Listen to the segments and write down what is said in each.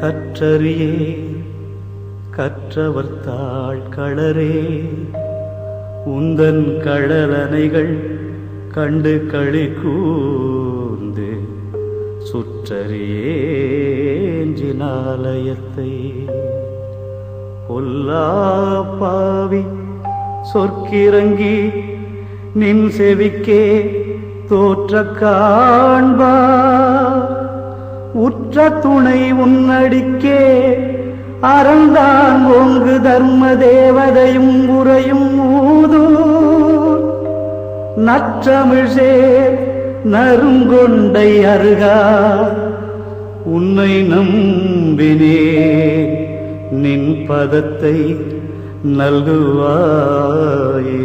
கற்றறியே கற்றவர் தாழ் களரே உந்தன் கழலனைகள் கண்டு களி கூர்ந்து சுற்றறியேஞ்சினாலயத்தை பொல்லா பாவி சொற்கிறங்கி நின் செவிக்கே தோற்ற காண்பா உற்ற துணை உன்னடிக்கே அறந்தான் ஓங்கு தர்ம தேவதையும் உரையும் ஊதூர் நற்றமிழ்சேர் நறுங்கொண்டை அருகா உன்னை நம்பினே நின் பதத்தை நல்குவாயே.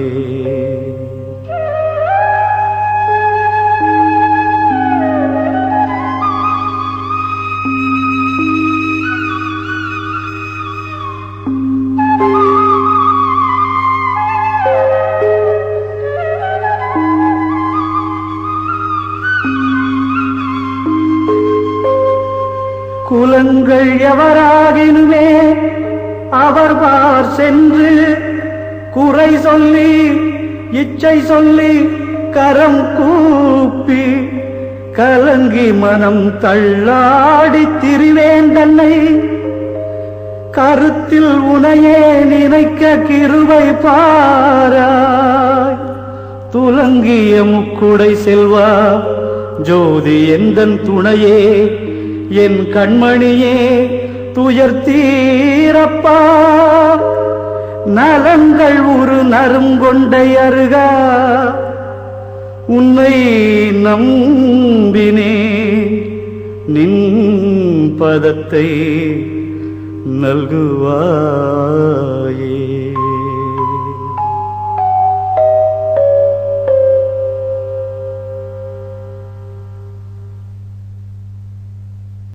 குலங்கள் எவராகினுமே அவர் பார் சென்று குறை சொல்லி இச்சை சொல்லி கரம் கூப்பி கலங்கி மனம் தள்ளாடி திரிவேன் தன்னை கருத்தில் உனையே நினைக்க கிருபை பாராய். துலங்கிய முக்குடை செல்வா ஜோதி எந்தன் துணையே என் கண்மணியே துயர் தீரப்பா நலங்கள் ஒரு நறுங்கொண்டை அருகா உன்னை நம்பினே நின் பதத்தை நல்குவாயே.